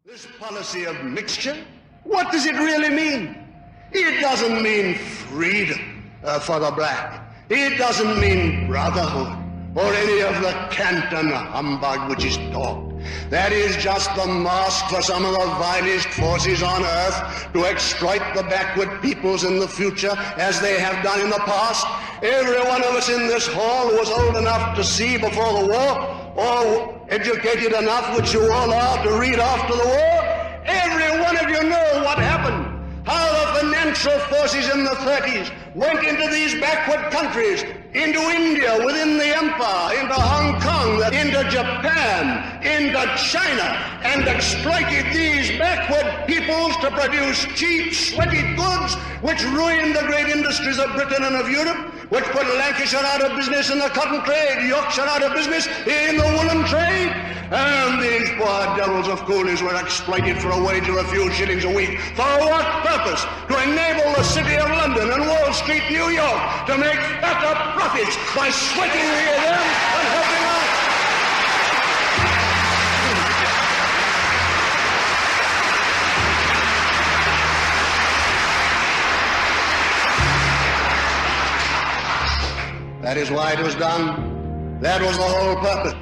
This policy of mixture, what does it really mean? It doesn't mean freedom for the black. It doesn't mean brotherhood or any of the Canton humbug which is talked. That is just the mask for some of the vilest forces on earth to exploit the backward peoples in the future as they have done in the past. Every one of us in this hall was old enough to see before the war, or educated enough, which you all are, to read after the war. Every one of you know what happened. How the financial forces in the 30s went into these backward countries, into India within the empire, into Hong Kong, into Japan, into China, and exploited these backward peoples to produce cheap, sweaty goods which ruined the great industries of Britain and of Europe, which put Lancashire out of business in the cotton trade, Yorkshire out of business in the woolen trade. And these poor devils of coolies were exploited for a wage of a few shillings a week. For what purpose? To enable the City of London and Wall Street, New York, to make fatter profits by sweating them and helping us. That is why it was done. That was the whole purpose.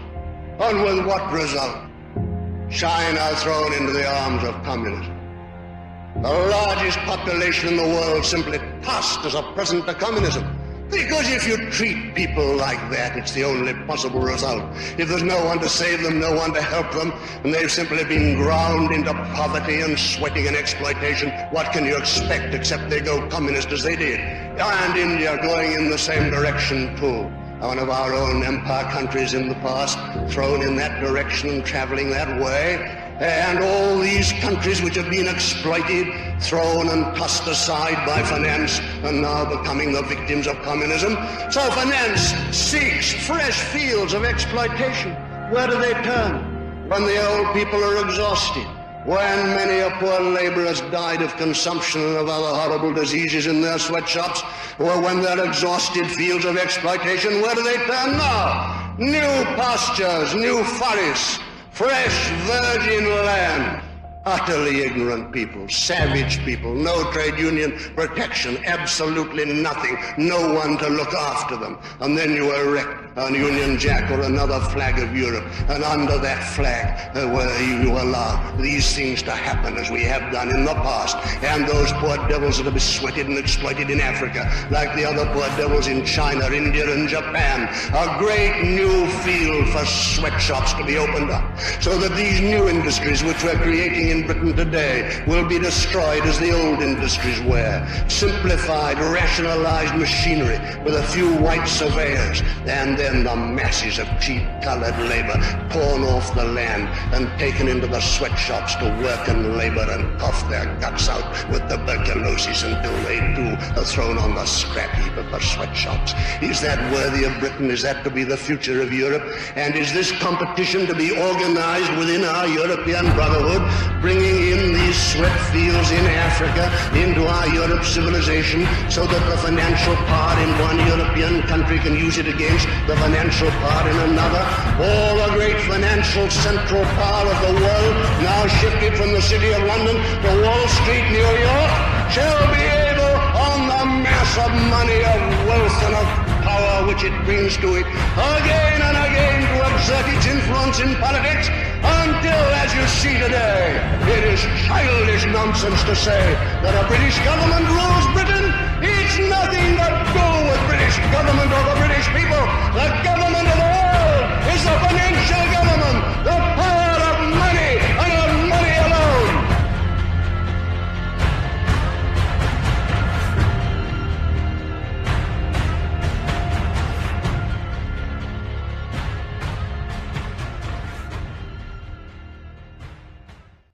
And with what result? China thrown into the arms of communism. The largest population in the world simply passed as a present to communism. Because if you treat people like that, it's the only possible result. If there's no one to save them, no one to help them, and they've simply been ground into poverty and sweating and exploitation, what can you expect except they go communist as they did? And India going in the same direction too. One of our own empire countries in the past, thrown in that direction and traveling that way. And all these countries which have been exploited, thrown and tossed aside by finance, and now becoming the victims of communism. So finance seeks fresh fields of exploitation. Where do they turn? When the old people are exhausted. When many a poor laborer has died of consumption and of other horrible diseases in their sweatshops, or when they're exhausted fields of exploitation, where do they turn now? New pastures, new forests, fresh virgin land. Utterly ignorant people, savage people, no trade union protection, absolutely nothing, no one to look after them. And then you erect a Union Jack or another flag of Europe, and under that flag you allow these things to happen as we have done in the past. And those poor devils that have been sweated and exploited in Africa, like the other poor devils in China, India and Japan, a great new field for sweatshops to be opened up, so that these new industries which we're creating in Britain today will be destroyed as the old industries were. Simplified, rationalized machinery with a few white surveyors, and then the masses of cheap colored labor torn off the land and taken into the sweatshops to work and labor and cough their guts out with tuberculosis until they too are thrown on the scrap heap of the sweatshops. Is that worthy of Britain? Is that to be the future of Europe? And is this competition to be organized within our European brotherhood, bringing in these sweat fields in Africa into our Europe civilization, so that the financial power in one European country can use it against the financial power in another? All the great financial central power of the world, now shifted from the City of London to Wall Street, New York, shall be able, on the mass of money, of wealth and of power which it brings to it, again and again to exert its influence in politics, until, as you see today, it is childish nonsense to say that a British government rules Britain. It's nothing but bull.